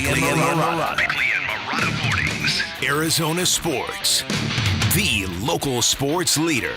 Bickley and Marotta. Bickley and Marotta Mornings. Arizona Sports, the local sports leader.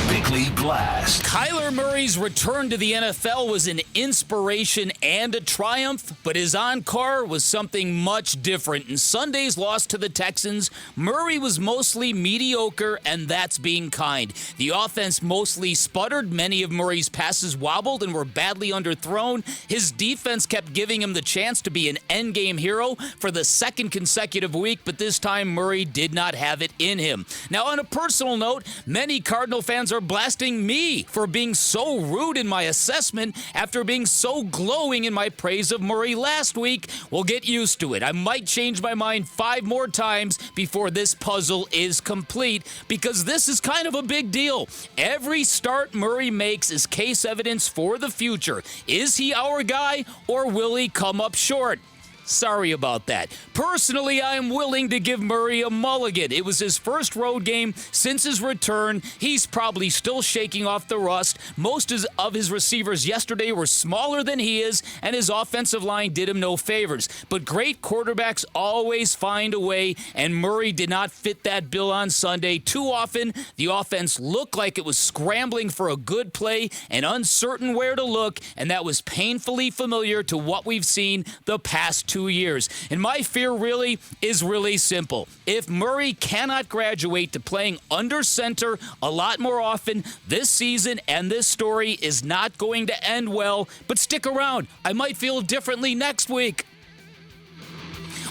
Bickley Blast. Kyler Murray's return to the NFL was an inspiration and a triumph, but his encore was something much different. In Sunday's loss to the Texans, Murray was mostly mediocre, and that's being kind. The offense mostly sputtered. Many of Murray's passes wobbled and were badly underthrown. His defense kept giving him the chance to be an endgame hero for the second consecutive week, but this time Murray did not have it in him. Now, on a personal note, many Cardinal fans are blasting me for being so rude in my assessment after being so glowing in my praise of Murray last week. Well, get used to it. I might change my mind 5 more times before this puzzle is complete, because this is kind of a big deal. Every start Murray makes is case evidence for the future. Is he our guy, or will he come up short? Sorry about that. Personally, I am willing to give Murray a mulligan. It was his first road game since his return. He's probably still shaking off the rust. Most of his receivers yesterday were smaller than he is, and his offensive line did him no favors. But great quarterbacks always find a way, and Murray did not fit that bill on Sunday. Too often, the offense looked like it was scrambling for a good play and uncertain where to look, and that was painfully familiar to what we've seen the past 2 years. And my fear really is really simple. If Murray cannot graduate to playing under center a lot more often this season, and this story is not going to end well, but stick around. I might feel differently next week.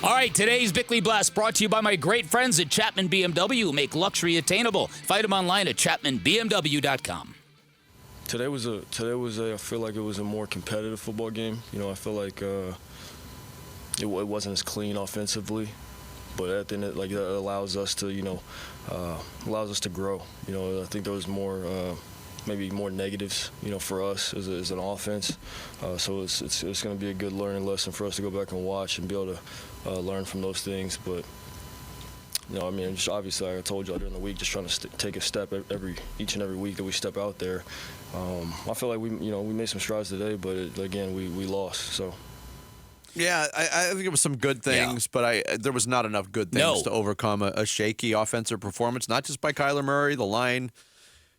All right, today's Bickley Blast brought to you by my great friends at Chapman BMW, who make luxury attainable. Find them online at chapmanbmw.com. Today was I feel like it was a more competitive football game. You know, I feel like it wasn't as clean offensively, but at the end, it allows us to, allows us to grow. You know, I think there was more, maybe more negatives, for us as an offense. So it's going to be a good learning lesson for us to go back and watch and be able to learn from those things. But just obviously, like I told you during the week, just trying to take a step each and every week that we step out there. I feel like we made some strides today, but we lost. So. Yeah, I think it was some good things, but there was not enough good things to overcome a shaky offensive performance, not just by Kyler Murray. The line,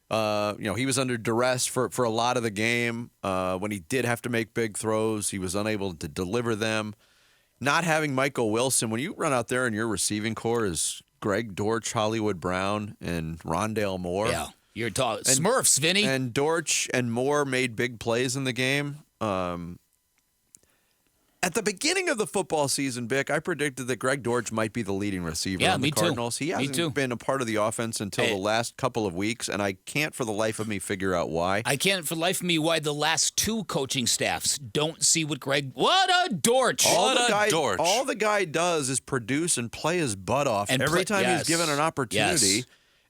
he was under duress for a lot of the game. When he did have to make big throws, he was unable to deliver them. Not having Michael Wilson, when you run out there and your receiving core is Greg Dortch, Hollywood Brown, and Rondale Moore. Yeah, you're talking Smurfs, Vinny. And Dortch and Moore made big plays in the game. At the beginning of the football season, Bick, I predicted that Greg Dortch might be the leading receiver on the Cardinals. He hasn't been a part of the offense until the last couple of weeks, and I can't for the life of me figure out why. I can't for the life of me why the last 2 coaching staffs don't see what What a Dortch! All the guy does is produce and play his butt off every time he's given an opportunity. Yes.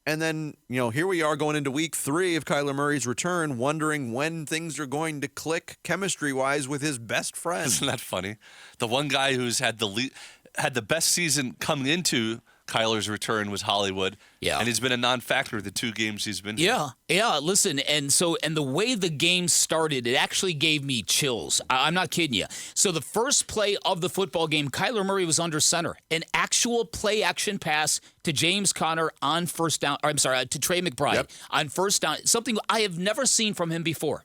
And then, here we are going into week 3 of Kyler Murray's return, wondering when things are going to click chemistry-wise with his best friend. Isn't that funny? The one guy who's had the best season coming into Kyler's return was Hollywood. Yeah. And he's been a non-factor the 2 games he's been here. Yeah. Listen, and the way the game started, it actually gave me chills. I'm not kidding you. So the first play of the football game, Kyler Murray was under center. An actual play-action pass to James Conner on first down. To Trey McBride on first down. Something I have never seen from him before.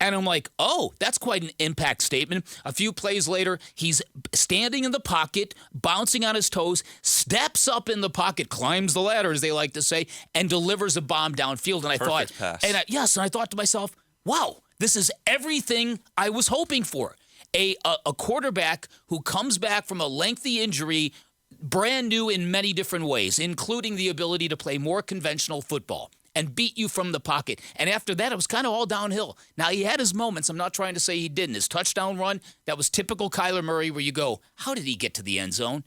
And I'm like, oh, that's quite an impact statement. A few plays later, he's standing in the pocket, bouncing on his toes, steps up in the pocket, climbs the ladder, as they like to say, and delivers a bomb downfield. And Perfect pass. And I thought to myself, wow, this is everything I was hoping for. A quarterback who comes back from a lengthy injury, brand new in many different ways, including the ability to play more conventional football and beat you from the pocket. And after that, it was kind of all downhill. Now, he had his moments. I'm not trying to say he didn't. His touchdown run, that was typical Kyler Murray, where you go, how did he get to the end zone?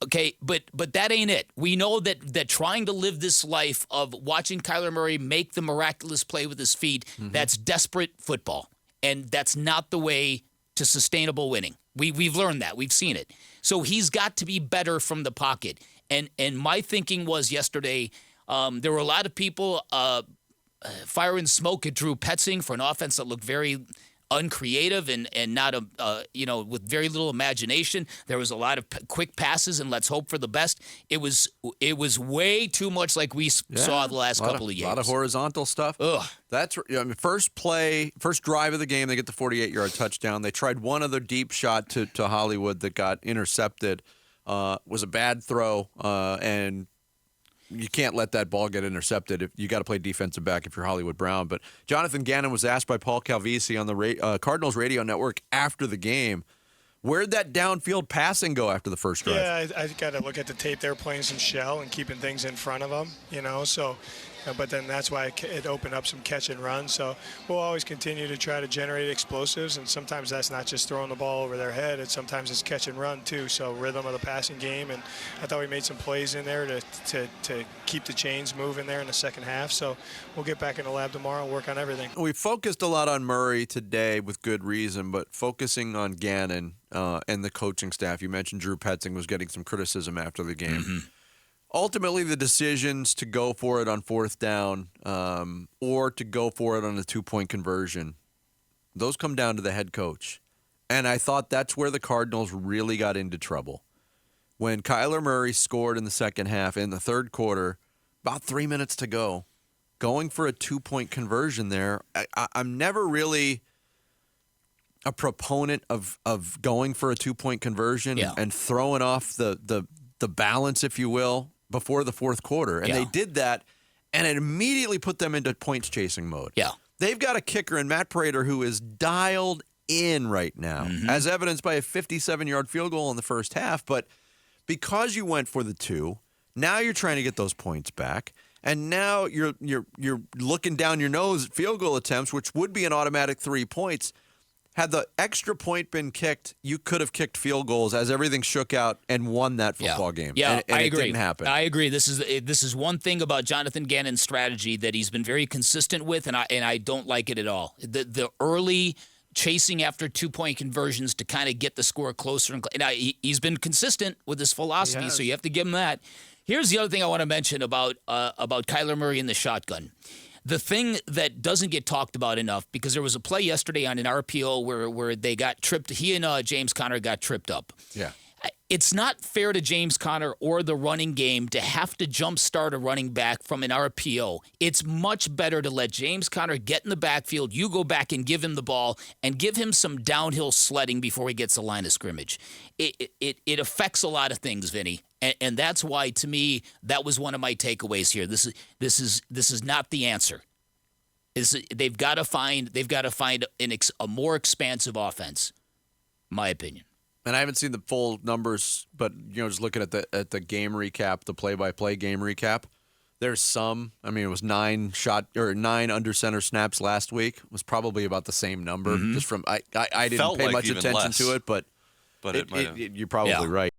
Okay, but that ain't it. We know that trying to live this life of watching Kyler Murray make the miraculous play with his feet, that's desperate football. And that's not the way to sustainable winning. We've learned that. We've seen it. So he's got to be better from the pocket. And my thinking was yesterday, there were a lot of people firing smoke at Drew Petzing for an offense that looked very uncreative and not with very little imagination. There was a lot of quick passes and let's hope for the best. It was way too much like we saw the last couple of games. A lot of horizontal stuff. Ugh. That's first drive of the game, they get the 48-yard touchdown. They tried one other deep shot to Hollywood that got intercepted. Was a bad throw, and you can't let that ball get intercepted. You got to play defensive back if you're Hollywood Brown. But Jonathan Gannon was asked by Paul Calvisi on the Cardinals radio network after the game, where'd that downfield passing go after the first drive? Yeah, I got to look at the tape. They were playing some shell and keeping things in front of them, so but then that's why it opened up some catch and run. So we'll always continue to try to generate explosives, and sometimes that's not just throwing the ball over their head. Sometimes it's catch and run too. So rhythm of the passing game, and I thought we made some plays in there to keep the chains moving there in the second half. So we'll get back in the lab tomorrow and work on everything. We focused a lot on Murray today with good reason, but focusing on Gannon and the coaching staff. You mentioned Drew Petzing was getting some criticism after the game. Mm-hmm. Ultimately, the decisions to go for it on fourth down or to go for it on a two-point conversion, those come down to the head coach. And I thought that's where the Cardinals really got into trouble. When Kyler Murray scored in the second half, in the third quarter, about 3 minutes to go, going for a two-point conversion there, I'm never really a proponent of going for a two-point conversion and throwing off the balance, if you will, before the fourth quarter. And they did that, and it immediately put them into points-chasing mode. Yeah. They've got a kicker in Matt Prater who is dialed in right now, as evidenced by a 57-yard field goal in the first half. But because you went for the two, now you're trying to get those points back. And now you're looking down your nose at field goal attempts, which would be an automatic 3 points. Had the extra point been kicked, you could have kicked field goals as everything shook out and won that football game. Yeah, and I it agree. didn't happen. I agree. This is one thing about Jonathan Gannon's strategy that he's been very consistent with, and I don't like it at all. The early chasing after 2-point conversions to kind of get the score closer, and he's been consistent with his philosophy, so you have to give him that. Here's the other thing I want to mention about Kyler Murray in the shotgun. The thing that doesn't get talked about enough, because there was a play yesterday on an RPO where they got tripped. He and James Conner got tripped up. Yeah. It's not fair to James Conner or the running game to have to jumpstart a running back from an RPO. It's much better to let James Conner get in the backfield, you go back and give him the ball, and give him some downhill sledding before he gets the line of scrimmage. It affects a lot of things, Vinny. And that's why, to me, that was one of my takeaways here. This is not the answer. They've got to find a more expansive offense, my opinion. And I haven't seen the full numbers, but just looking at the game recap, the play-by-play game recap, there's some. I mean, it was 9 under center snaps last week. It was probably about the same number. Just from I didn't pay much attention to it, but you're probably right.